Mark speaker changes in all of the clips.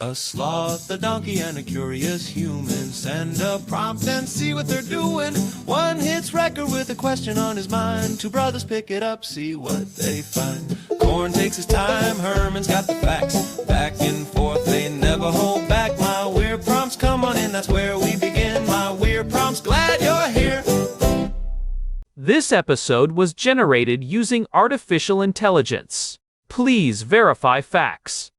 Speaker 1: A sloth, a donkey, and a curious human. Send a prompt and see what they're doing. One hits record with a question on his mind. Two brothers pick it up, see what they find. Corn takes his time, Herman's got the facts. Back and forth, they never hold back. My weird prompts, come on in, that's where we begin. My weird prompts, glad you're here.
Speaker 2: This episode was generated using artificial intelligence. Please verify facts.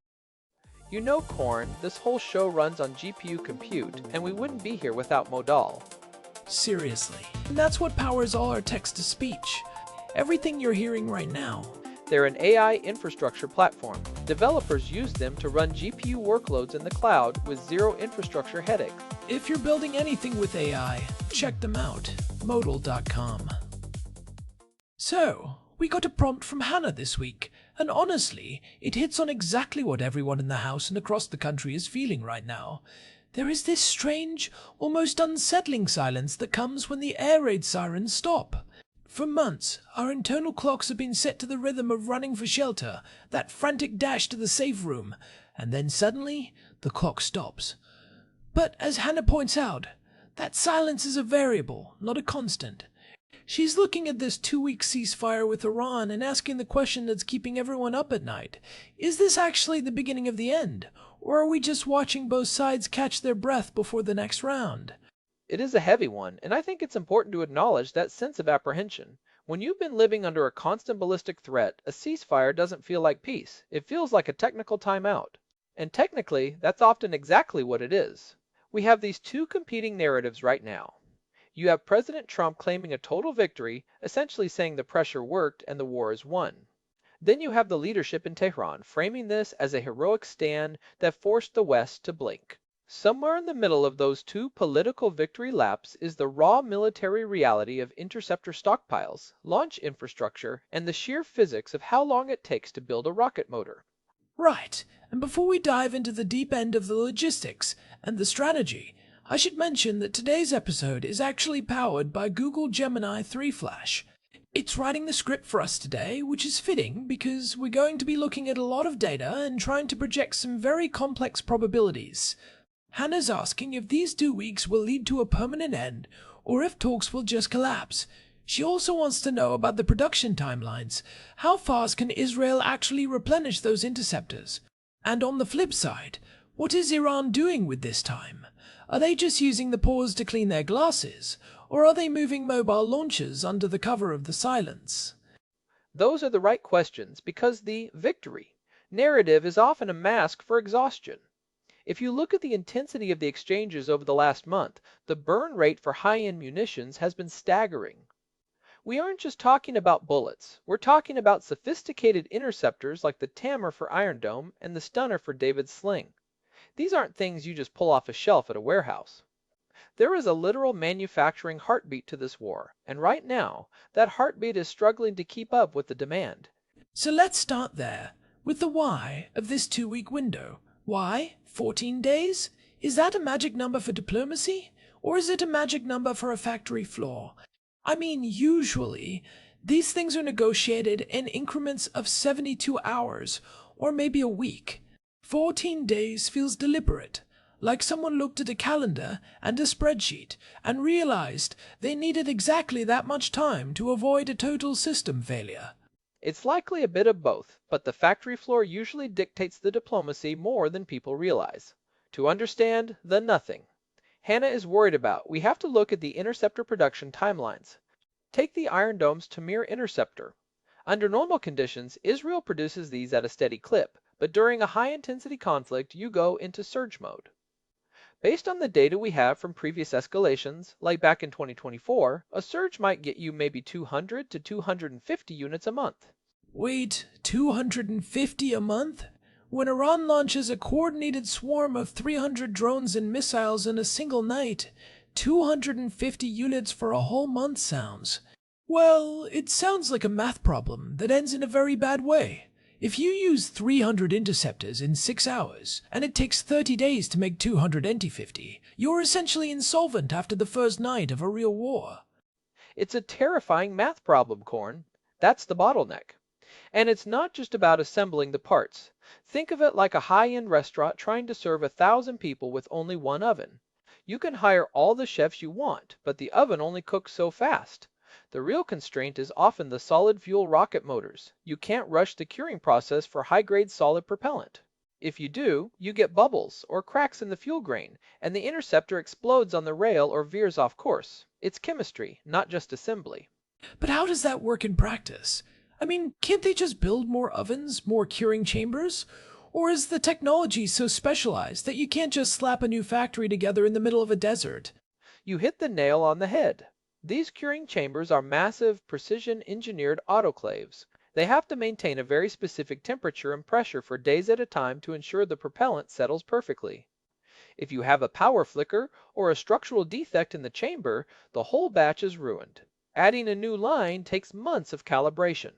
Speaker 3: You know, Corn, this whole show runs on GPU compute, and we wouldn't be here without Modal.
Speaker 4: Seriously. And that's what powers all our text-to-speech. Everything you're hearing right now.
Speaker 3: They're an AI infrastructure platform. Developers use them to run GPU workloads in the cloud with zero infrastructure headaches.
Speaker 4: If you're building anything with AI, check them out. Modal.com. So, we got a prompt from Hannah this week, and honestly, it hits on exactly what everyone in the house and across the country is feeling right now. There is this strange, almost unsettling silence that comes when the air raid sirens stop. For months, our internal clocks have been set to the rhythm of running for shelter, that frantic dash to the safe room, and then suddenly, the clock stops. But as Hannah points out, that silence is a variable, not a constant. She's looking at this 2-week ceasefire with Iran and asking the question that's keeping everyone up at night. Is this actually the beginning of the end? Or are we just watching both sides catch their breath before the next round?
Speaker 3: It is a heavy one, and I think it's important to acknowledge that sense of apprehension. When you've been living under a constant ballistic threat, a ceasefire doesn't feel like peace. It feels like a technical timeout. And technically, that's often exactly what it is. We have these two competing narratives right now. You have President Trump claiming a total victory, essentially saying the pressure worked and the war is won. Then you have the leadership in Tehran framing this as a heroic stand that forced the West to blink. Somewhere in the middle of those two political victory laps is the raw military reality of interceptor stockpiles, launch infrastructure, and the sheer physics of how long it takes to build a rocket motor.
Speaker 4: Right, and before we dive into the deep end of the logistics and the strategy, I should mention that today's episode is actually powered by Google Gemini 3 Flash. It's writing the script for us today, which is fitting because we're going to be looking at a lot of data and trying to project some very complex probabilities. Hannah's asking if these 2 weeks will lead to a permanent end or if talks will just collapse. She also wants to know about the production timelines. How fast can Israel actually replenish those interceptors? And on the flip side, what is Iran doing with this time? Are they just using the pause to clean their glasses, or are they moving mobile launchers under the cover of the silence?
Speaker 3: Those are the right questions because the victory narrative is often a mask for exhaustion. If you look at the intensity of the exchanges over the last month, the burn rate for high-end munitions has been staggering. We aren't just talking about bullets. We're talking about sophisticated interceptors like the Tammer for Iron Dome and the Stunner for David's Sling. These aren't things you just pull off a shelf at a warehouse. There is a literal manufacturing heartbeat to this war, and right now, that heartbeat is struggling to keep up with the demand.
Speaker 4: So let's start there, with the why of this 2-week window. Why? 14 days? Is that a magic number for diplomacy? Or is it a magic number for a factory floor? I mean, usually, these things are negotiated in increments of 72 hours, or maybe a week. 14 days feels deliberate, like someone looked at a calendar and a spreadsheet and realized they needed exactly that much time to avoid a total system failure.
Speaker 3: It's likely a bit of both, but the factory floor usually dictates the diplomacy more than people realize. To understand the nothing Hannah is worried about, we have to look at the interceptor production timelines. Take the Iron Dome's Tamir interceptor. Under normal conditions, Israel produces these at a steady clip, but during a high-intensity conflict, you go into surge mode. Based on the data we have from previous escalations, like back in 2024, a surge might get you maybe 200 to 250 units a month.
Speaker 4: Wait, 250 a month? When Iran launches a coordinated swarm of 300 drones and missiles in a single night, 250 units for a whole month sounds... Well, it sounds like a math problem that ends in a very bad way. If you use 300 interceptors in 6 hours, and it takes 30 days to make 200 NT-50, you're essentially insolvent after the first night of a real war.
Speaker 3: It's a terrifying math problem, Corn. That's the bottleneck. And it's not just about assembling the parts. Think of it like a high-end restaurant trying to serve 1,000 people with only one oven. You can hire all the chefs you want, but the oven only cooks so fast. The real constraint is often the solid fuel rocket motors. You can't rush the curing process for high-grade solid propellant. If you do, you get bubbles or cracks in the fuel grain, and the interceptor explodes on the rail or veers off course. It's chemistry, not just assembly.
Speaker 4: But how does that work in practice? I mean, can't they just build more ovens, more curing chambers? Or is the technology so specialized that you can't just slap a new factory together in the middle of a desert?
Speaker 3: You hit the nail on the head. These curing chambers are massive, precision-engineered autoclaves. They have to maintain a very specific temperature and pressure for days at a time to ensure the propellant settles perfectly. If you have a power flicker or a structural defect in the chamber, the whole batch is ruined. Adding a new line takes months of calibration.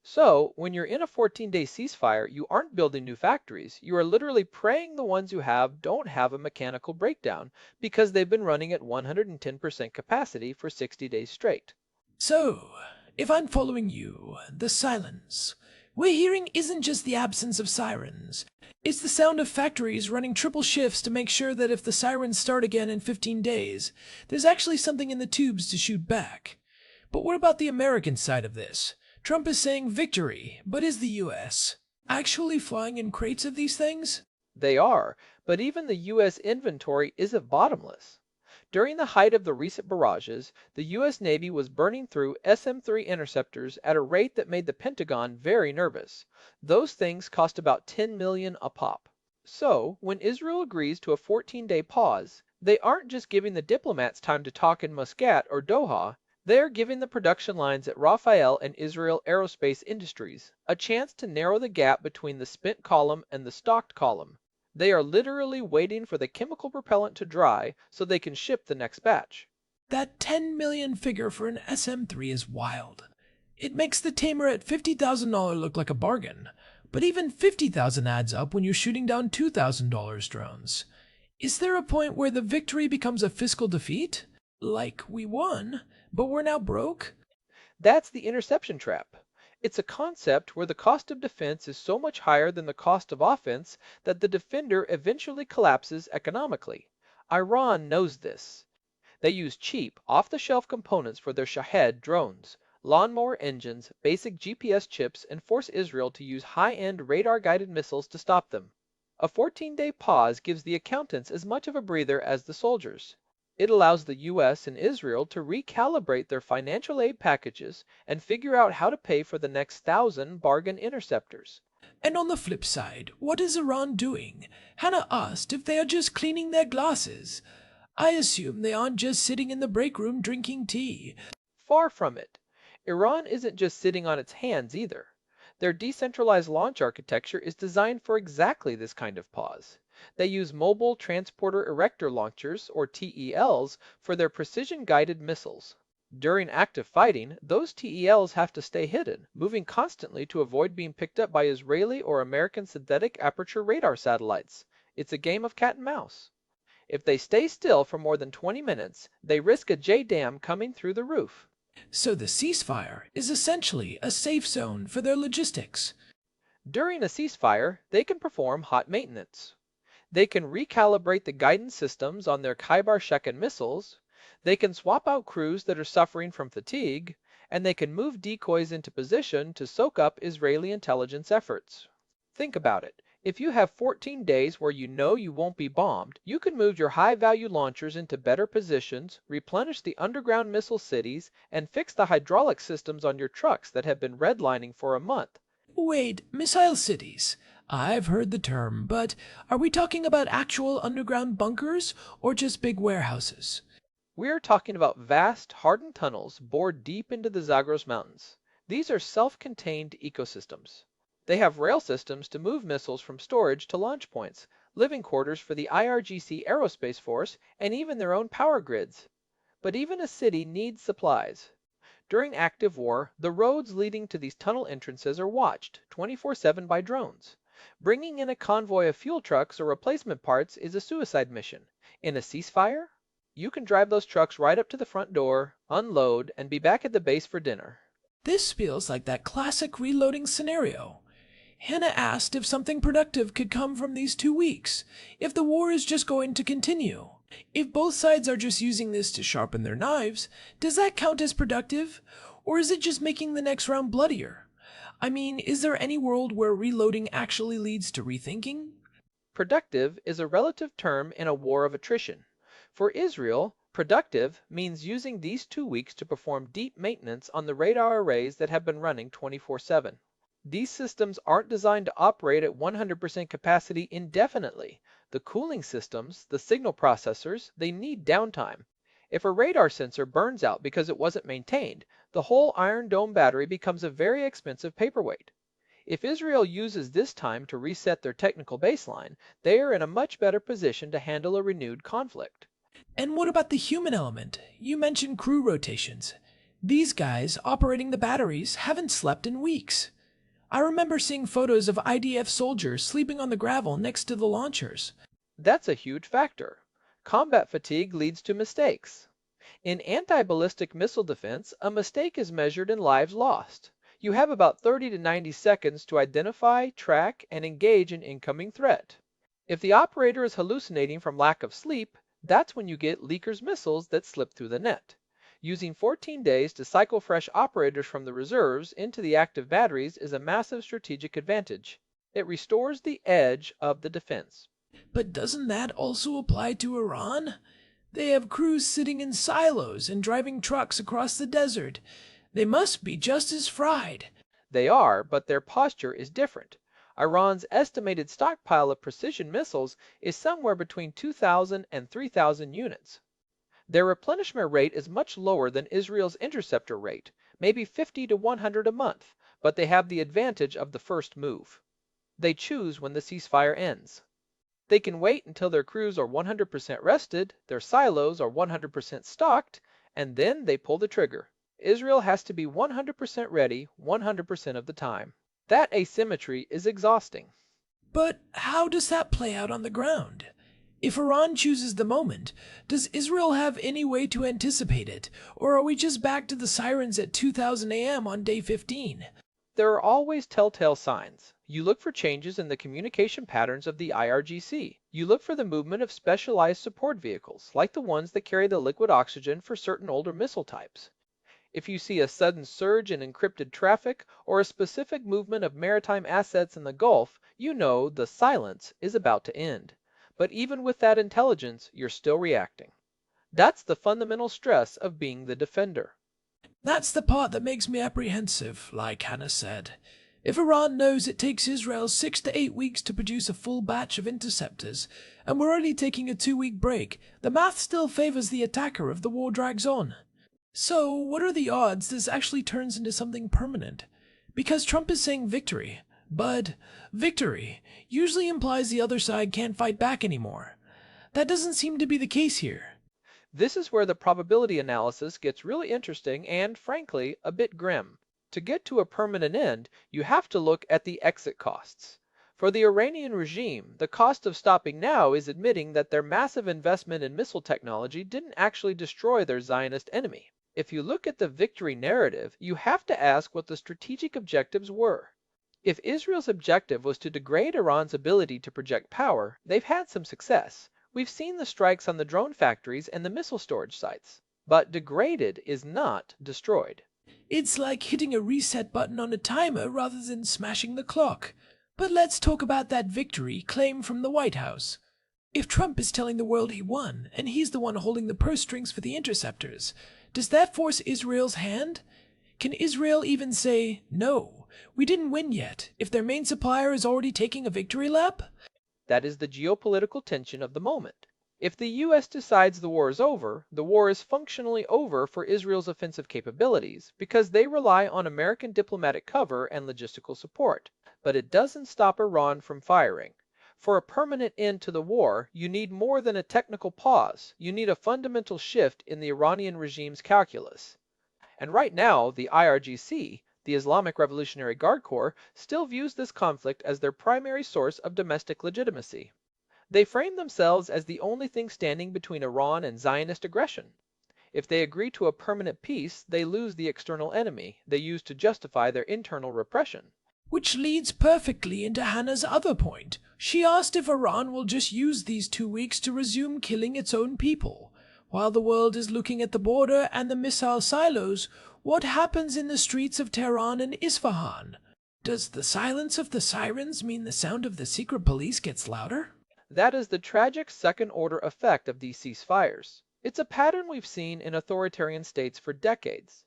Speaker 3: So, when you're in a 14-day ceasefire, you aren't building new factories. You are literally praying the ones you have don't have a mechanical breakdown because they've been running at 110% capacity for 60 days straight.
Speaker 4: So, if I'm following you, the silence we're hearing isn't just the absence of sirens. It's the sound of factories running triple shifts to make sure that if the sirens start again in 15 days, there's actually something in the tubes to shoot back. But what about the American side of this? Trump is saying victory, but is the US actually flying in crates of these things?
Speaker 3: They are, but even the U.S. inventory isn't bottomless. During the height of the recent barrages, the U.S. Navy was burning through SM-3 interceptors at a rate that made the Pentagon very nervous. Those things cost about $10 million a pop. So, when Israel agrees to a 14-day pause, they aren't just giving the diplomats time to talk in Muscat or Doha, they're giving the production lines at Rafael and Israel Aerospace Industries a chance to narrow the gap between the spent column and the stocked column. They are literally waiting for the chemical propellant to dry so they can ship the next batch.
Speaker 4: That 10 million figure for an SM-3 is wild. It makes the Tamer at $50,000 look like a bargain, but even $50,000 adds up when you're shooting down $2,000 drones. Is there a point where the victory becomes a fiscal defeat? Like, we won, but we're now broke?
Speaker 3: That's the interception trap. It's a concept where the cost of defense is so much higher than the cost of offense that the defender eventually collapses economically. Iran knows this. They use cheap, off-the-shelf components for their Shahed drones, lawnmower engines, basic GPS chips, and force Israel to use high-end radar-guided missiles to stop them. A 14-day pause gives the accountants as much of a breather as the soldiers. It allows the U.S. and Israel to recalibrate their financial aid packages and figure out how to pay for the next 1,000 bargain interceptors.
Speaker 4: And on the flip side, what is Iran doing? Hannah asked if they are just cleaning their glasses. I assume they aren't just sitting in the break room drinking tea.
Speaker 3: Far from it. Iran isn't just sitting on its hands either. Their decentralized launch architecture is designed for exactly this kind of pause. They use Mobile Transporter Erector Launchers, or TELs, for their precision-guided missiles. During active fighting, those TELs have to stay hidden, moving constantly to avoid being picked up by Israeli or American synthetic aperture radar satellites. It's a game of cat and mouse. If they stay still for more than 20 minutes, they risk a JDAM coming through the roof.
Speaker 4: So the ceasefire is essentially a safe zone for their logistics.
Speaker 3: During a ceasefire, they can perform hot maintenance. They can recalibrate the guidance systems on their Khyber Shekin missiles, they can swap out crews that are suffering from fatigue, and they can move decoys into position to soak up Israeli intelligence efforts. Think about it. If you have 14 days where you know you won't be bombed, you can move your high-value launchers into better positions, replenish the underground missile cities, and fix the hydraulic systems on your trucks that have been redlining for a month.
Speaker 4: Wait, missile cities? I've heard the term, but are we talking about actual underground bunkers or just big warehouses?
Speaker 3: We're talking about vast, hardened tunnels bored deep into the Zagros Mountains. These are self-contained ecosystems. They have rail systems to move missiles from storage to launch points, living quarters for the IRGC Aerospace Force, and even their own power grids. But even a city needs supplies. During active war, the roads leading to these tunnel entrances are watched 24/7 by drones. Bringing in a convoy of fuel trucks or replacement parts is a suicide mission. In a ceasefire, you can drive those trucks right up to the front door, unload, and be back at the base for dinner.
Speaker 4: This feels like that classic reloading scenario. Hannah asked if something productive could come from these 2 weeks, if the war is just going to continue. If both sides are just using this to sharpen their knives, does that count as productive? Or is it just making the next round bloodier? I mean, is there any world where reloading actually leads to rethinking?
Speaker 3: Productive is a relative term in a war of attrition. For Israel, productive means using these 2 weeks to perform deep maintenance on the radar arrays that have been running 24/7. These systems aren't designed to operate at 100% capacity indefinitely. The cooling systems, the signal processors, they need downtime. If a radar sensor burns out because it wasn't maintained, the whole Iron Dome battery becomes a very expensive paperweight. If Israel uses this time to reset their technical baseline, they are in a much better position to handle a renewed conflict.
Speaker 4: And what about the human element? You mentioned crew rotations. These guys operating the batteries haven't slept in weeks. I remember seeing photos of IDF soldiers sleeping on the gravel next to the launchers.
Speaker 3: That's a huge factor. Combat fatigue leads to mistakes. In anti-ballistic missile defense, a mistake is measured in lives lost. You have about 30 to 90 seconds to identify, track, and engage an incoming threat. If the operator is hallucinating from lack of sleep, that's when you get leakers missiles that slip through the net. Using 14 days to cycle fresh operators from the reserves into the active batteries is a massive strategic advantage. It restores the edge of the defense.
Speaker 4: But doesn't that also apply to Iran? They have crews sitting in silos and driving trucks across the desert. They must be just as fried.
Speaker 3: They are, but their posture is different. Iran's estimated stockpile of precision missiles is somewhere between 2,000 and 3,000 units. Their replenishment rate is much lower than Israel's interceptor rate, maybe 50 to 100 a month, but they have the advantage of the first move. They choose when the ceasefire ends. They can wait until their crews are 100% rested, their silos are 100% stocked, and then they pull the trigger. Israel has to be 100% ready 100% of the time. That asymmetry is exhausting.
Speaker 4: But how does that play out on the ground? If Iran chooses the moment, does Israel have any way to anticipate it, or are we just back to the sirens at 2000 a.m. on day 15?
Speaker 3: There are always telltale signs. You look for changes in the communication patterns of the IRGC. You look for the movement of specialized support vehicles, like the ones that carry the liquid oxygen for certain older missile types. If you see a sudden surge in encrypted traffic or a specific movement of maritime assets in the Gulf, you know the silence is about to end. But even with that intelligence, you're still reacting. That's the fundamental stress of being the defender.
Speaker 4: That's the part that makes me apprehensive, like Hannah said. If Iran knows it takes Israel 6 to 8 weeks to produce a full batch of interceptors, and we're only taking a 2-week break, the math still favors the attacker if the war drags on. So, what are the odds this actually turns into something permanent? Because Trump is saying victory, but victory usually implies the other side can't fight back anymore. That doesn't seem to be the case here.
Speaker 3: This is where the probability analysis gets really interesting and, frankly, a bit grim. To get to a permanent end, you have to look at the exit costs. For the Iranian regime, the cost of stopping now is admitting that their massive investment in missile technology didn't actually destroy their Zionist enemy. If you look at the victory narrative, you have to ask what the strategic objectives were. If Israel's objective was to degrade Iran's ability to project power, they've had some success. We've seen the strikes on the drone factories and the missile storage sites. But degraded is not destroyed.
Speaker 4: It's like hitting a reset button on a timer rather than smashing the clock. But let's talk about that victory claim from the White House. If Trump is telling the world he won, and he's the one holding the purse strings for the interceptors, does that force Israel's hand? Can Israel even say, no, we didn't win yet, if their main supplier is already taking a victory lap?
Speaker 3: That is the geopolitical tension of the moment. If the U.S. decides the war is functionally over for Israel's offensive capabilities because they rely on American diplomatic cover and logistical support. But it doesn't stop Iran from firing. For a permanent end to the war, you need more than a technical pause. You need a fundamental shift in the Iranian regime's calculus. And right now, the IRGC, the Islamic Revolutionary Guard Corps, still views this conflict as their primary source of domestic legitimacy. They frame themselves as the only thing standing between Iran and Zionist aggression. If they agree to a permanent peace, they lose the external enemy they use to justify their internal repression.
Speaker 4: Which leads perfectly into Hannah's other point. She asked if Iran will just use these 2 weeks to resume killing its own people. While the world is looking at the border and the missile silos, what happens in the streets of Tehran and Isfahan? Does the silence of the sirens mean the sound of the secret police gets louder?
Speaker 3: That is the tragic second-order effect of these ceasefires. It's a pattern we've seen in authoritarian states for decades.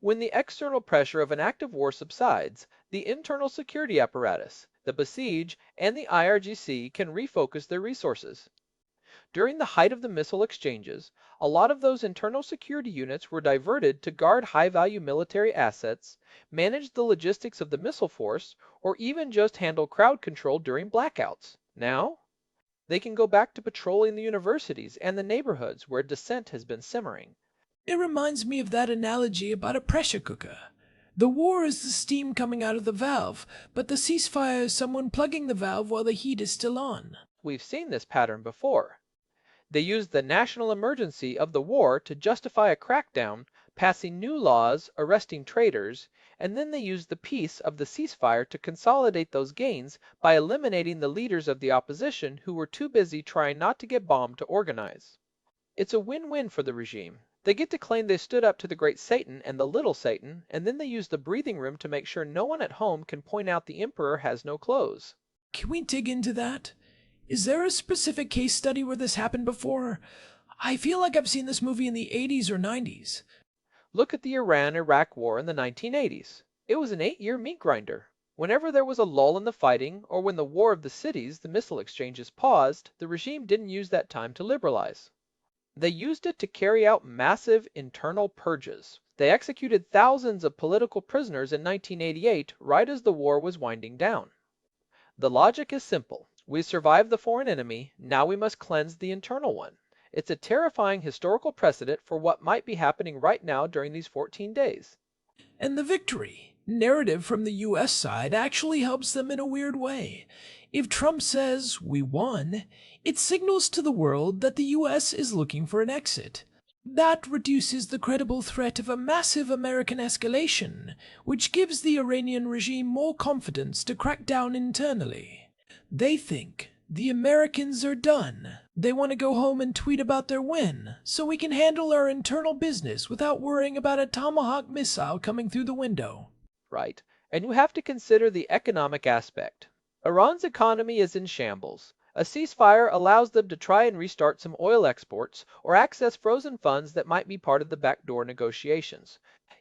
Speaker 3: When the external pressure of an active war subsides, the internal security apparatus, the Basij, and the IRGC can refocus their resources. During the height of the missile exchanges, a lot of those internal security units were diverted to guard high-value military assets, manage the logistics of the missile force, or even just handle crowd control during blackouts. Now, they can go back to patrolling the universities and the neighborhoods where dissent has been simmering.
Speaker 4: It reminds me of that analogy about a pressure cooker. The war is the steam coming out of the valve, but the ceasefire is someone plugging the valve while the heat is still on.
Speaker 3: We've seen this pattern before. They used the national emergency of the war to justify a crackdown, passing new laws, arresting traitors, and then they used the peace of the ceasefire to consolidate those gains by eliminating the leaders of the opposition who were too busy trying not to get bombed to organize. It's a win-win for the regime. They get to claim they stood up to the great Satan and the little Satan, and then they use the breathing room to make sure no one at home can point out the emperor has no clothes.
Speaker 4: Can we dig into that? Is there a specific case study where this happened before? I feel like I've seen this movie in the 80s or 90s.
Speaker 3: Look at the Iran-Iraq war in the 1980s. It was an 8-year meat grinder. Whenever there was a lull in the fighting, or when the war of the cities, the missile exchanges, paused, the regime didn't use that time to liberalize. They used it to carry out massive internal purges. They executed thousands of political prisoners in 1988, right as the war was winding down. The logic is simple. We survived the foreign enemy, now we must cleanse the internal one. It's a terrifying historical precedent for what might be happening right now during these 14 days.
Speaker 4: And the victory narrative from the US side actually helps them in a weird way. If Trump says, "We won," it signals to the world that the US is looking for an exit. That reduces the credible threat of a massive American escalation, which gives the Iranian regime more confidence to crack down internally. They think the Americans are done. They want to go home and tweet about their win, so we can handle our internal business without worrying about a Tomahawk missile coming through the window.
Speaker 3: Right. And you have to consider the economic aspect. Iran's economy is in shambles. A ceasefire allows them to try and restart some oil exports or access frozen funds that might be part of the backdoor negotiations.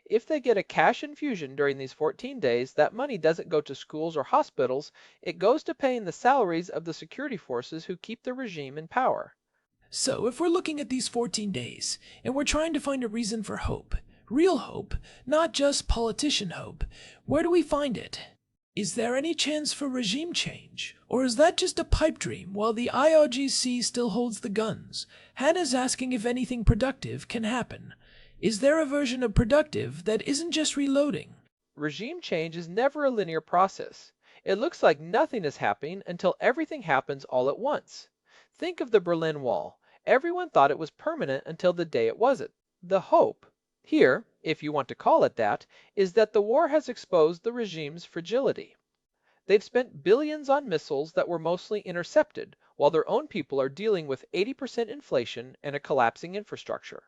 Speaker 3: If they get a cash infusion during these 14 days, that money doesn't go to schools or hospitals, it goes to paying the salaries of the security forces who keep the regime in power.
Speaker 4: So if we're looking at these 14 days, and we're trying to find a reason for hope, real hope, not just politician hope, where do we find it? Is there any chance for regime change? Or is that just a pipe dream while the IRGC still holds the guns? Hannah's asking if anything productive can happen. Is there a version of productive that isn't just reloading?
Speaker 3: Regime change is never a linear process. It looks like nothing is happening until everything happens all at once. Think of the Berlin Wall. Everyone thought it was permanent until the day it wasn't. The hope here, if you want to call it that, is that the war has exposed the regime's fragility. They've spent billions on missiles that were mostly intercepted, while their own people are dealing with 80% inflation and a collapsing infrastructure.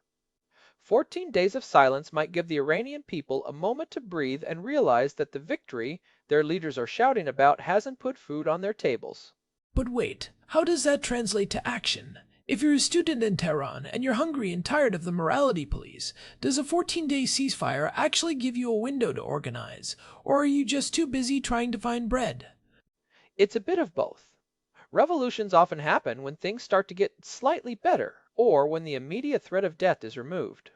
Speaker 3: 14 days of silence might give the Iranian people a moment to breathe and realize that the victory their leaders are shouting about hasn't put food on their tables.
Speaker 4: But wait, how does that translate to action? If you're a student in Tehran and you're hungry and tired of the morality police, does a 14-day ceasefire actually give you a window to organize? Or are you just too busy trying to find bread?
Speaker 3: It's a bit of both. Revolutions often happen when things start to get slightly better, or when the immediate threat of death is removed.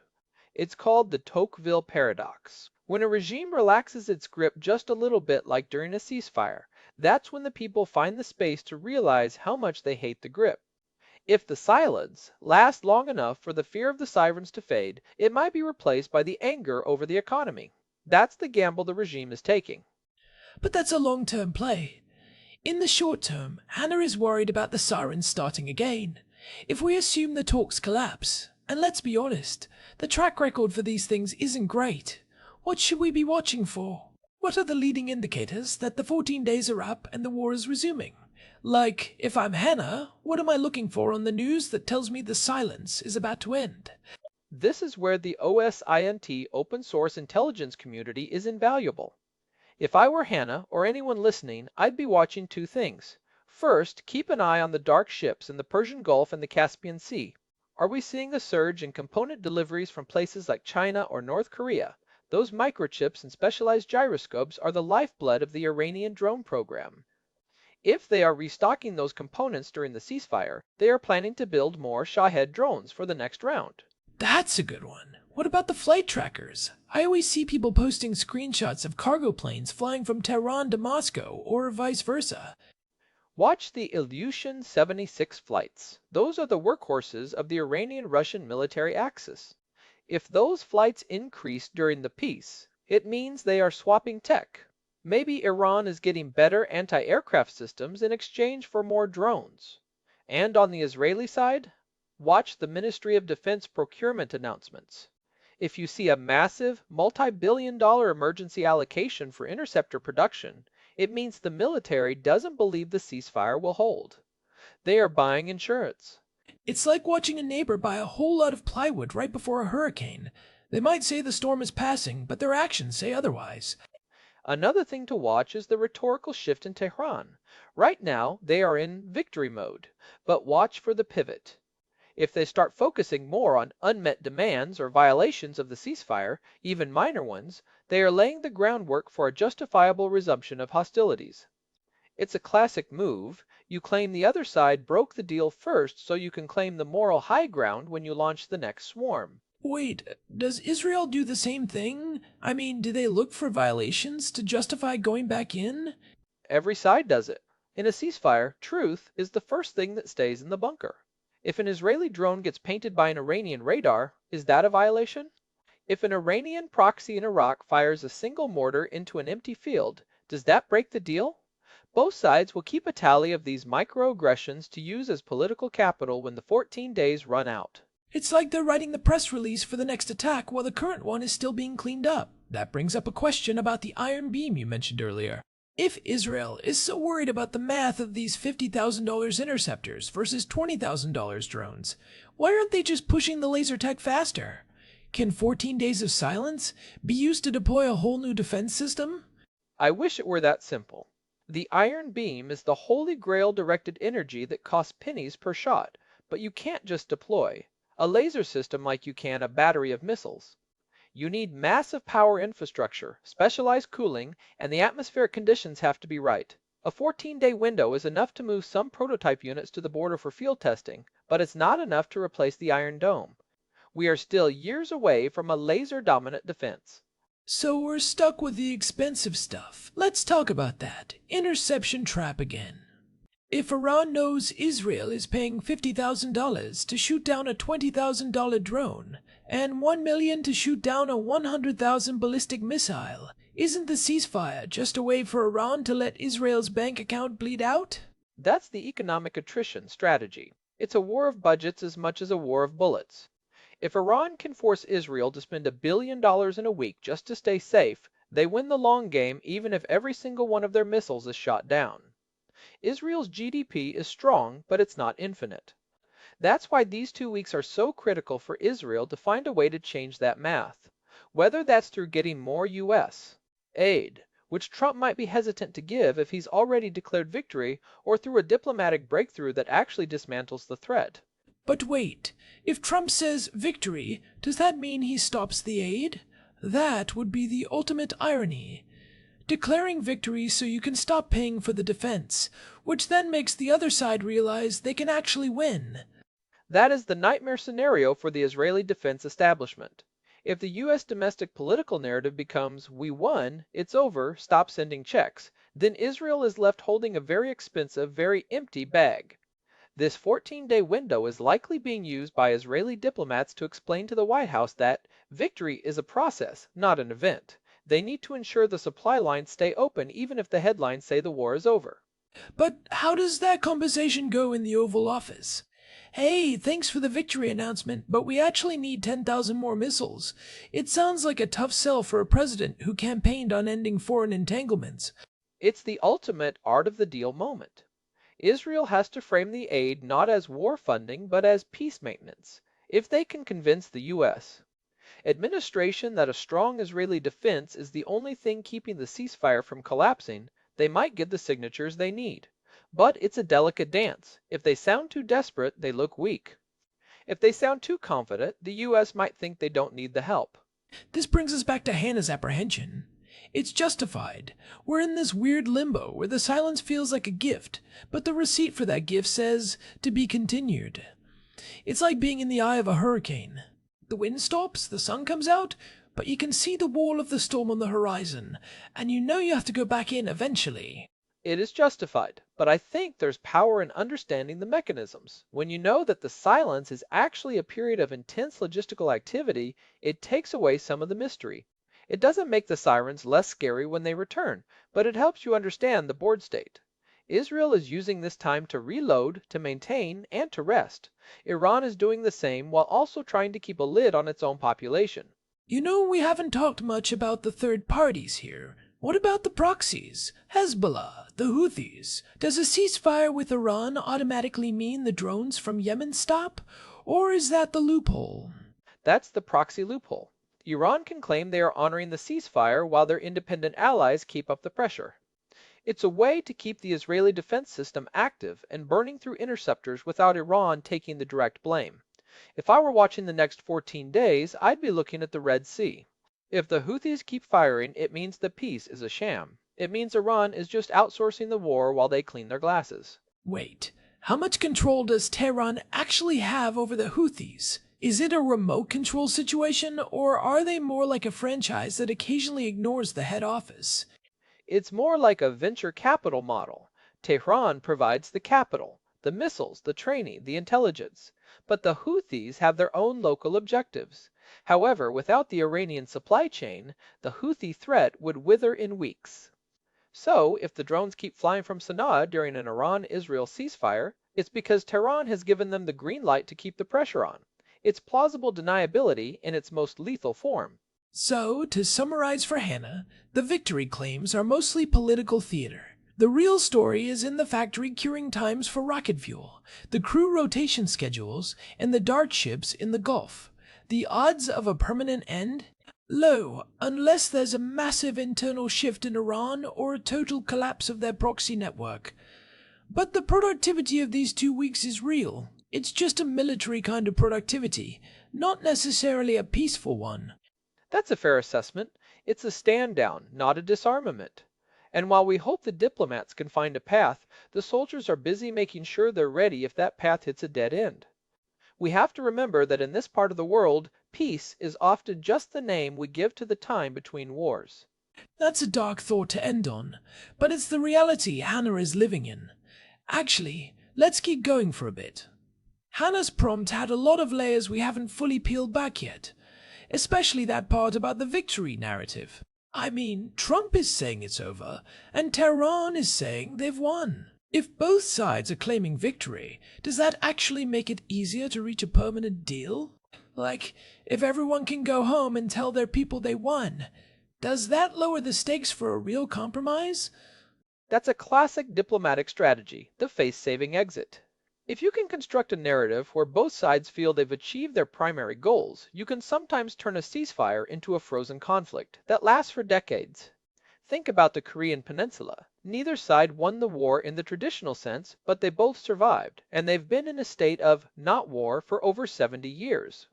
Speaker 3: It's called the Tocqueville paradox. When a regime relaxes its grip just a little bit like during a ceasefire, that's when the people find the space to realize how much they hate the grip. If the silence lasts long enough for the fear of the sirens to fade, it might be replaced by the anger over the economy. That's the gamble the regime is taking.
Speaker 4: But that's a long-term play. In the short term, Hannah is worried about the sirens starting again. If we assume the talks collapse, And let's be honest, the track record for these things isn't great. What should we be watching for? What are the leading indicators that the 14 days are up and the war is resuming? Like, if I'm Hannah, what am I looking for on the news that tells me the silence is about to end?
Speaker 3: This is where the OSINT open source intelligence community is invaluable. If I were Hannah or anyone listening, I'd be watching two things. First, keep an eye on the dark ships in the Persian Gulf and the Caspian Sea. Are we seeing a surge in component deliveries from places like China or North Korea? Those microchips and specialized gyroscopes are the lifeblood of the Iranian drone program. If they are restocking those components during the ceasefire, they are planning to build more Shahed drones for the next round.
Speaker 4: That's a good one. What about the flight trackers? I always see people posting screenshots of cargo planes flying from Tehran to Moscow, or vice versa.
Speaker 3: Watch the Ilyushin 76 flights. Those are the workhorses of the Iranian-Russian military axis. If those flights increase during the peace, it means they are swapping tech. Maybe Iran is getting better anti-aircraft systems in exchange for more drones. And on the Israeli side, watch the Ministry of Defense procurement announcements. If you see a massive, multi-billion-dollar emergency allocation for interceptor production, it means the military doesn't believe the ceasefire will hold. They are buying insurance.
Speaker 4: It's like watching a neighbor buy a whole lot of plywood right before a hurricane. They might say the storm is passing, but their actions say otherwise.
Speaker 3: Another thing to watch is the rhetorical shift in Tehran. Right now, they are in victory mode, but watch for the pivot. If they start focusing more on unmet demands or violations of the ceasefire, even minor ones, they are laying the groundwork for a justifiable resumption of hostilities. It's a classic move. You claim the other side broke the deal first so you can claim the moral high ground when you launch the next swarm.
Speaker 4: Wait, does Israel do the same thing? I mean, do they look for violations to justify going back in?
Speaker 3: Every side does it. In a ceasefire, truth is the first thing that stays in the bunker. If an Israeli drone gets painted by an Iranian radar, is that a violation? If an Iranian proxy in Iraq fires a single mortar into an empty field, does that break the deal? Both sides will keep a tally of these microaggressions to use as political capital when the 14 days run out.
Speaker 4: It's like they're writing the press release for the next attack while the current one is still being cleaned up. That brings up a question about the iron beam you mentioned earlier. If Israel is so worried about the math of these $50,000 interceptors versus $20,000 drones, why aren't they just pushing the laser tech faster? Can 14 days of silence be used to deploy a whole new defense system?
Speaker 3: I wish it were that simple. The iron beam is the holy grail directed energy that costs pennies per shot, but you can't just deploy a laser system like you can a battery of missiles. You need massive power infrastructure, specialized cooling, and the atmospheric conditions have to be right. A 14-day window is enough to move some prototype units to the border for field testing, but it's not enough to replace the Iron Dome. We are still years away from a laser-dominant defense.
Speaker 4: So we're stuck with the expensive stuff. Let's talk about that. Interception Trap again. If Iran knows Israel is paying $50,000 to shoot down a $20,000 drone, and $1 million to shoot down a 100,000 ballistic missile, isn't the ceasefire just a way for Iran to let Israel's bank account bleed out?
Speaker 3: That's the economic attrition strategy. It's a war of budgets as much as a war of bullets. If Iran can force Israel to spend $1 billion in a week just to stay safe, they win the long game even if every single one of their missiles is shot down. Israel's GDP is strong, but it's not infinite. That's why these 2 weeks are so critical for Israel to find a way to change that math. Whether that's through getting more U.S. aid, which Trump might be hesitant to give if he's already declared victory, or through a diplomatic breakthrough that actually dismantles the threat.
Speaker 4: But wait, if Trump says victory, does that mean he stops the aid? That would be the ultimate irony. Declaring victory so you can stop paying for the defense, which then makes the other side realize they can actually win.
Speaker 3: That is the nightmare scenario for the Israeli defense establishment. If the U.S. domestic political narrative becomes, we won, it's over, stop sending checks, then Israel is left holding a very expensive, very empty bag. This 14-day window is likely being used by Israeli diplomats to explain to the White House that victory is a process, not an event. They need to ensure the supply lines stay open even if the headlines say the war is over.
Speaker 4: But how does that conversation go in the Oval Office? Hey, thanks for the victory announcement, but we actually need 10,000 more missiles. It sounds like a tough sell for a president who campaigned on ending foreign entanglements.
Speaker 3: It's the ultimate art of the deal moment. Israel has to frame the aid not as war funding but as peace maintenance. If they can convince the U.S. administration that a strong Israeli defense is the only thing keeping the ceasefire from collapsing, they might get the signatures they need. But it's a delicate dance. If they sound too desperate, they look weak. If they sound too confident, the U.S. might think they don't need the help.
Speaker 4: This brings us back to Hannah's apprehension. It's justified. We're in this weird limbo where the silence feels like a gift, but the receipt for that gift says to be continued. It's like being in the eye of a hurricane. The wind stops, the sun comes out, but you can see the wall of the storm on the horizon, and you know you have to go back in eventually.
Speaker 3: It is justified, but I think there's power in understanding the mechanisms. When you know that the silence is actually a period of intense logistical activity, it takes away some of the mystery. It doesn't make the sirens less scary when they return, but it helps you understand the board state. Israel is using this time to reload, to maintain, and to rest. Iran is doing the same while also trying to keep a lid on its own population.
Speaker 4: You know, we haven't talked much about the third parties here. What about the proxies? Hezbollah, the Houthis? Does a ceasefire with Iran automatically mean the drones from Yemen stop? Or is that the loophole?
Speaker 3: That's the proxy loophole. Iran can claim they are honoring the ceasefire while their independent allies keep up the pressure. It's a way to keep the Israeli defense system active and burning through interceptors without Iran taking the direct blame. If I were watching the next 14 days, I'd be looking at the Red Sea. If the Houthis keep firing, it means the peace is a sham. It means Iran is just outsourcing the war while they clean their glasses.
Speaker 4: Wait, how much control does Tehran actually have over the Houthis? Is it a remote control situation, or are they more like a franchise that occasionally ignores the head office?
Speaker 3: It's more like a venture capital model. Tehran provides the capital, the missiles, the training, the intelligence. But the Houthis have their own local objectives. However, without the Iranian supply chain, the Houthi threat would wither in weeks. So, if the drones keep flying from Sana'a during an Iran-Israel ceasefire, it's because Tehran has given them the green light to keep the pressure on. It's plausible deniability in its most lethal form.
Speaker 4: So, to summarize for Hannah, the victory claims are mostly political theater. The real story is in the factory curing times for rocket fuel, the crew rotation schedules, and the dart ships in the Gulf. The odds of a permanent end? Low, unless there's a massive internal shift in Iran or a total collapse of their proxy network. But the productivity of these 2 weeks is real. It's just a military kind of productivity, not necessarily a peaceful one.
Speaker 3: That's a fair assessment. It's a stand down, not a disarmament. And while we hope the diplomats can find a path, the soldiers are busy making sure they're ready if that path hits a dead end. We have to remember that in this part of the world, peace is often just the name we give to the time between wars.
Speaker 4: That's a dark thought to end on, but it's the reality Hannah is living in. Actually, let's keep going for a bit. Hannah's prompt had a lot of layers we haven't fully peeled back yet, especially that part about the victory narrative. I mean, Trump is saying it's over, and Tehran is saying they've won. If both sides are claiming victory, does that actually make it easier to reach a permanent deal? Like, if everyone can go home and tell their people they won, does that lower the stakes for a real compromise?
Speaker 3: That's a classic diplomatic strategy, the face-saving exit. If you can construct a narrative where both sides feel they've achieved their primary goals, you can sometimes turn a ceasefire into a frozen conflict that lasts for decades. Think about the Korean Peninsula. Neither side won the war in the traditional sense, but they both survived, and they've been in a state of not war for over 70 years.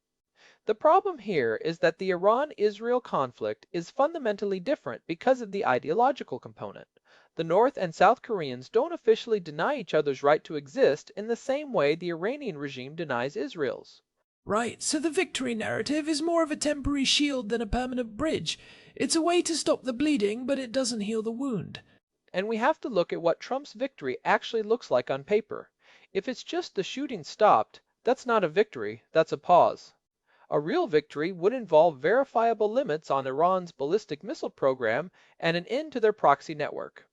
Speaker 3: The problem here is that the Iran-Israel conflict is fundamentally different because of the ideological component. The North and South Koreans don't officially deny each other's right to exist in the same way the Iranian regime denies Israel's.
Speaker 4: Right, so the victory narrative is more of a temporary shield than a permanent bridge. It's a way to stop the bleeding, but it doesn't heal the wound.
Speaker 3: And we have to look at what Trump's victory actually looks like on paper. If it's just the shooting stopped, that's not a victory, that's a pause. A real victory would involve verifiable limits on Iran's ballistic missile program and an end to their proxy network.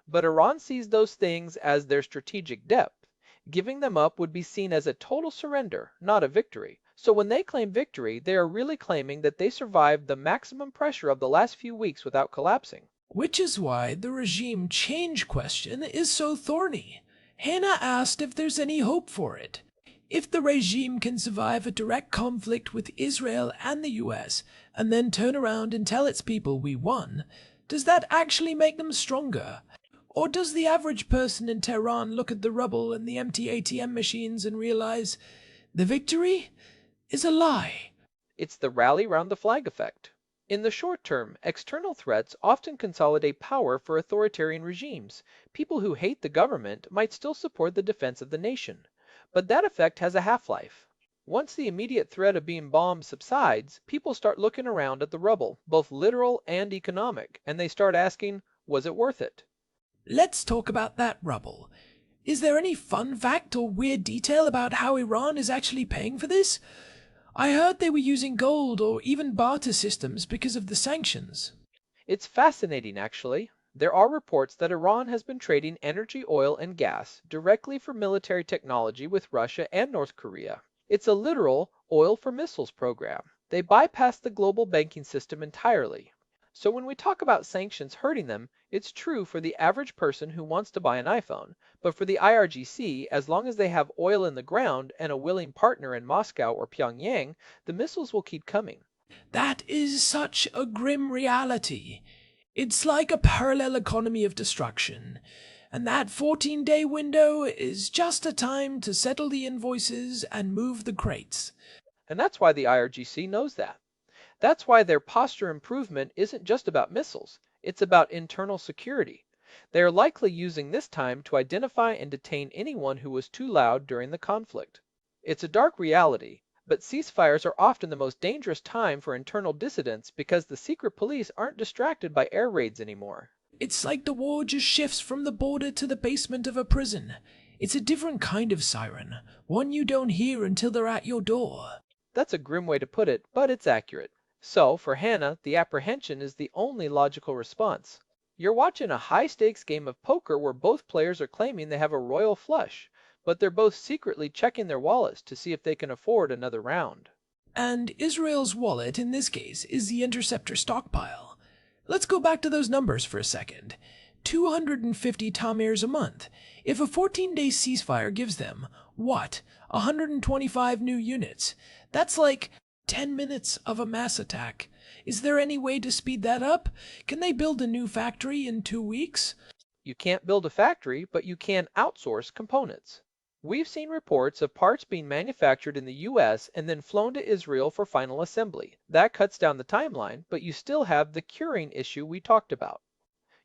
Speaker 3: But Iran sees those things as their strategic depth. Giving them up would be seen as a total surrender, not a victory. So when they claim victory, they are really claiming that they survived the maximum pressure of the last few weeks without collapsing.
Speaker 4: Which is why the regime change question is so thorny. Hannah asked if there's any hope for it. If the regime can survive a direct conflict with Israel and the US, and then turn around and tell its people we won, does that actually make them stronger? Or does the average person in Tehran look at the rubble and the empty ATM machines and realize the victory is a lie?
Speaker 3: It's the rally round the flag effect. In the short term, external threats often consolidate power for authoritarian regimes. People who hate the government might still support the defense of the nation. But that effect has a half-life. Once the immediate threat of being bombed subsides, people start looking around at the rubble, both literal and economic, and they start asking, was it worth it?
Speaker 4: Let's talk about that rubble. Is there any fun fact or weird detail about how Iran is actually paying for this? I heard they were using gold or even barter systems because of the sanctions.
Speaker 3: It's fascinating, actually. There are reports that Iran has been trading energy, oil, and gas directly for military technology with Russia and North Korea. It's a literal oil for missiles program. They bypass the global banking system entirely. So when we talk about sanctions hurting them, it's true for the average person who wants to buy an iPhone, but for the IRGC, as long as they have oil in the ground and a willing partner in Moscow or Pyongyang, the missiles will keep coming.
Speaker 4: That is such a grim reality. It's like a parallel economy of destruction, and that 14-day window is just a time to settle the invoices and move the crates.
Speaker 3: And that's why the IRGC knows that. That's why their posture improvement isn't just about missiles, it's about internal security. They are likely using this time to identify and detain anyone who was too loud during the conflict. It's a dark reality, but ceasefires are often the most dangerous time for internal dissidents because the secret police aren't distracted by air raids anymore.
Speaker 4: It's like the war just shifts from the border to the basement of a prison. It's a different kind of siren, one you don't hear until they're at your door.
Speaker 3: That's a grim way to put it, but it's accurate. So, for Hannah, the apprehension is the only logical response. You're watching a high-stakes game of poker where both players are claiming they have a royal flush, but they're both secretly checking their wallets to see if they can afford another round.
Speaker 4: And Israel's wallet, in this case, is the interceptor stockpile. Let's go back to those numbers for a second. 250 tamirs a month. If a 14-day ceasefire gives them, what, 125 new units? That's like 10 minutes of a mass attack. Is there any way to speed that up? Can they build a new factory in 2 weeks?
Speaker 3: You can't build a factory, but you can outsource components. We've seen reports of parts being manufactured in the US and then flown to Israel for final assembly. That cuts down the timeline, but you still have the curing issue we talked about.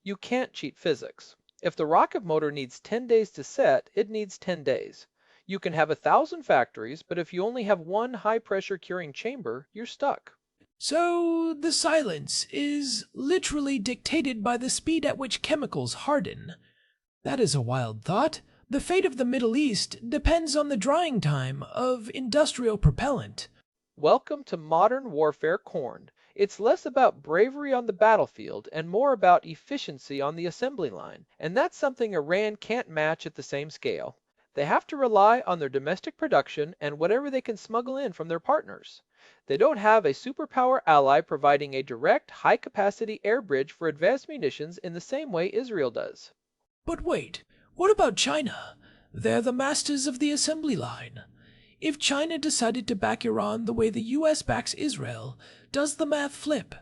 Speaker 3: You can't cheat physics. If the rocket motor needs 10 days to set, it needs 10 days. You can have 1,000 factories, but if you only have one high-pressure curing chamber, you're stuck.
Speaker 4: So the silence is literally dictated by the speed at which chemicals harden. That is a wild thought. The fate of the Middle East depends on the drying time of industrial propellant.
Speaker 3: Welcome to modern warfare corn. It's less about bravery on the battlefield and more about efficiency on the assembly line, and that's something Iran can't match at the same scale. They have to rely on their domestic production and whatever they can smuggle in from their partners. They don't have a superpower ally providing a direct, high-capacity air bridge for advanced munitions in the same way Israel does.
Speaker 4: But wait, what about China? They're the masters of the assembly line. If China decided to back Iran the way the US backs Israel, does the math flip?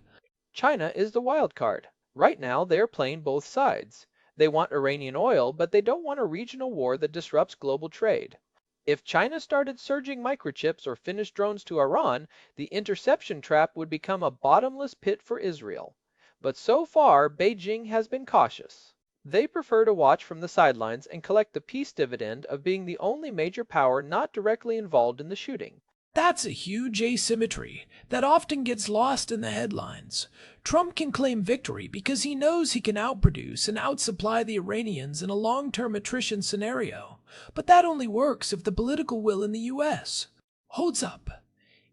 Speaker 3: China is the wild card. Right now, they are playing both sides. They want Iranian oil, but they don't want a regional war that disrupts global trade. If China started surging microchips or finished drones to Iran, the interception trap would become a bottomless pit for Israel. But so far, Beijing has been cautious. They prefer to watch from the sidelines and collect the peace dividend of being the only major power not directly involved in the shooting.
Speaker 4: That's a huge asymmetry that often gets lost in the headlines. Trump can claim victory because he knows he can outproduce and outsupply the Iranians in a long-term attrition scenario. But that only works if the political will in the US holds up.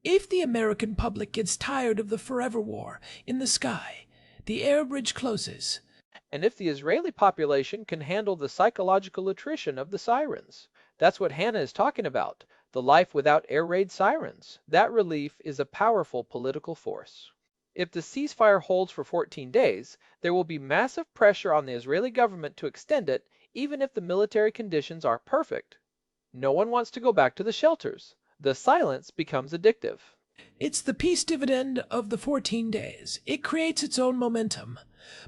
Speaker 4: If the American public gets tired of the forever war in the sky, the air bridge closes.
Speaker 3: And if the Israeli population can handle the psychological attrition of the sirens, That's what Hannah is talking about, the life without air raid sirens. That relief is a powerful political force. If the ceasefire holds for 14 days, there will be massive pressure on the Israeli government to extend it, even if the military conditions are perfect. No one wants to go back to the shelters. The silence becomes addictive.
Speaker 4: It's the peace dividend of the 14 days. It creates its own momentum.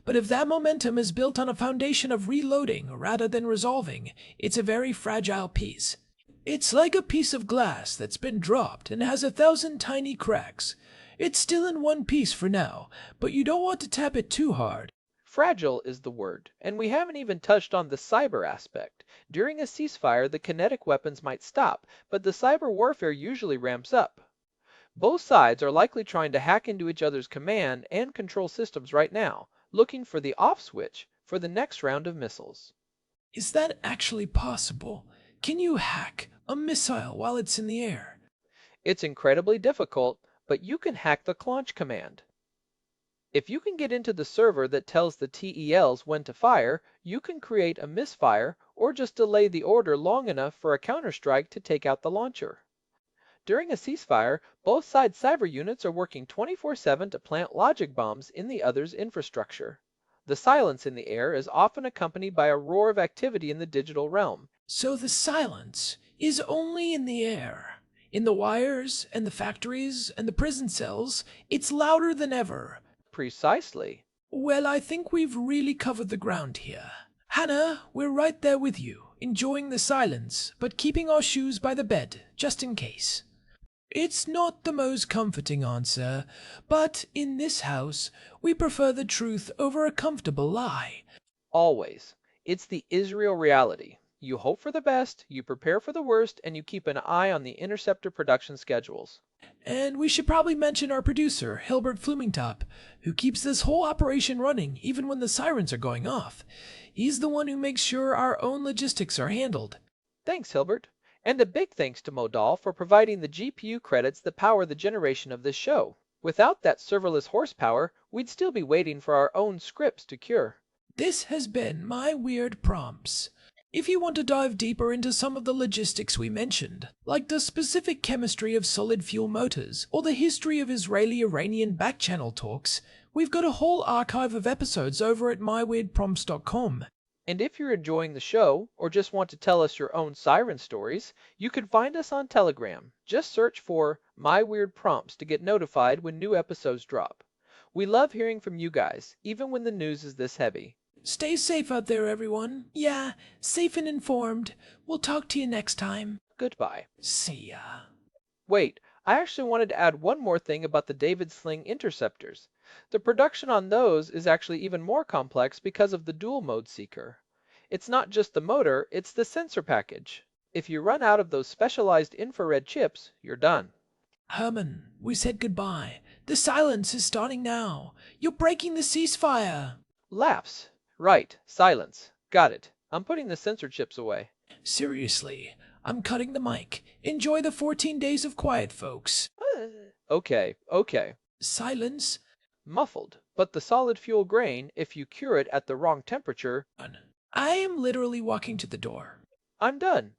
Speaker 4: But if that momentum is built on a foundation of reloading rather than resolving, it's a very fragile piece. It's like a piece of glass that's been dropped and has 1,000 tiny cracks. It's still in one piece for now, but you don't want to tap it too hard.
Speaker 3: Fragile is the word, and we haven't even touched on the cyber aspect. During a ceasefire, the kinetic weapons might stop, but the cyber warfare usually ramps up. Both sides are likely trying to hack into each other's command and control systems right now, looking for the off switch for the next round of missiles.
Speaker 4: Is that actually possible? Can you hack a missile while it's in the air?
Speaker 3: It's incredibly difficult, but you can hack the launch command. If you can get into the server that tells the TELs when to fire, you can create a misfire or just delay the order long enough for a counterstrike to take out the launcher. During a ceasefire, both sides' cyber units are working 24/7 to plant logic bombs in the other's infrastructure. The silence in the air is often accompanied by a roar of activity in the digital realm.
Speaker 4: So the silence is only in the air. In the wires and the factories and the prison cells, it's louder than ever.
Speaker 3: Precisely.
Speaker 4: Well, I think we've really covered the ground here. Hannah, we're right there with you, enjoying the silence, but keeping our shoes by the bed, just in case. It's not the most comforting answer, but in this house, we prefer the truth over a comfortable lie.
Speaker 3: Always. It's the Israel reality. You hope for the best, you prepare for the worst, and you keep an eye on the Interceptor production schedules.
Speaker 4: And we should probably mention our producer, Hilbert Flumingtop, who keeps this whole operation running even when the sirens are going off. He's the one who makes sure our own logistics are handled.
Speaker 3: Thanks, Hilbert. And a big thanks to Modal for providing the GPU credits that power the generation of this show. Without that serverless horsepower, we'd still be waiting for our own scripts to cure.
Speaker 4: This has been My Weird Prompts. If you want to dive deeper into some of the logistics we mentioned, like the specific chemistry of solid fuel motors or the history of Israeli-Iranian backchannel talks, we've got a whole archive of episodes over at myweirdprompts.com.
Speaker 3: And if you're enjoying the show, or just want to tell us your own siren stories, you can find us on Telegram. Just search for My Weird Prompts to get notified when new episodes drop. We love hearing from you guys, even when the news is this heavy.
Speaker 4: Stay safe out there, everyone. Yeah, safe and informed. We'll talk to you next time.
Speaker 3: Goodbye.
Speaker 4: See ya.
Speaker 3: Wait, I actually wanted to add one more thing about the David Sling interceptors. The production on those is actually even more complex because of the dual mode seeker. It's not just the motor, it's the sensor package. If you run out of those specialized infrared chips, you're done.
Speaker 4: Herman, we said goodbye. The silence is starting now. You're breaking the ceasefire.
Speaker 3: Laughs. Right, silence. Got it. I'm putting the sensor chips away.
Speaker 4: Seriously, I'm cutting the mic. Enjoy the 14 days of quiet, folks.
Speaker 3: Okay.
Speaker 4: Silence.
Speaker 3: Muffled, but the solid fuel grain, if you cure it at the wrong temperature...
Speaker 4: I am literally walking to the door.
Speaker 3: I'm done.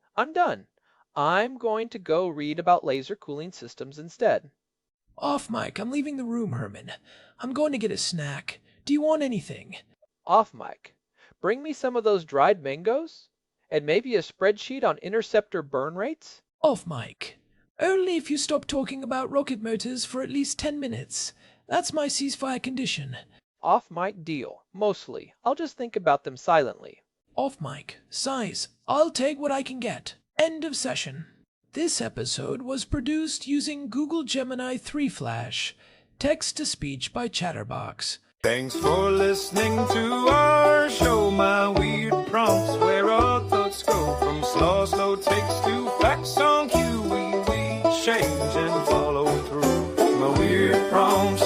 Speaker 3: I'm going to go read about laser cooling systems instead.
Speaker 4: Off mic, I'm leaving the room, Herman. I'm going to get a snack. Do you want anything?
Speaker 3: Off mic. Bring me some of those dried mangoes? And maybe a spreadsheet on interceptor burn rates?
Speaker 4: Off mic. Only if you stop talking about rocket motors for at least 10 minutes. That's my ceasefire condition.
Speaker 3: Off mic deal. Mostly. I'll just think about them silently.
Speaker 4: Off mic. Size. I'll take what I can get. End of session. This episode was produced using Google Gemini 3 Flash. Text-to-speech by Chatterbox.
Speaker 1: Thanks for listening to our show, My Weird Prompts, where our thoughts go from slow takes to facts on cue. We change and follow through. My weird prompts.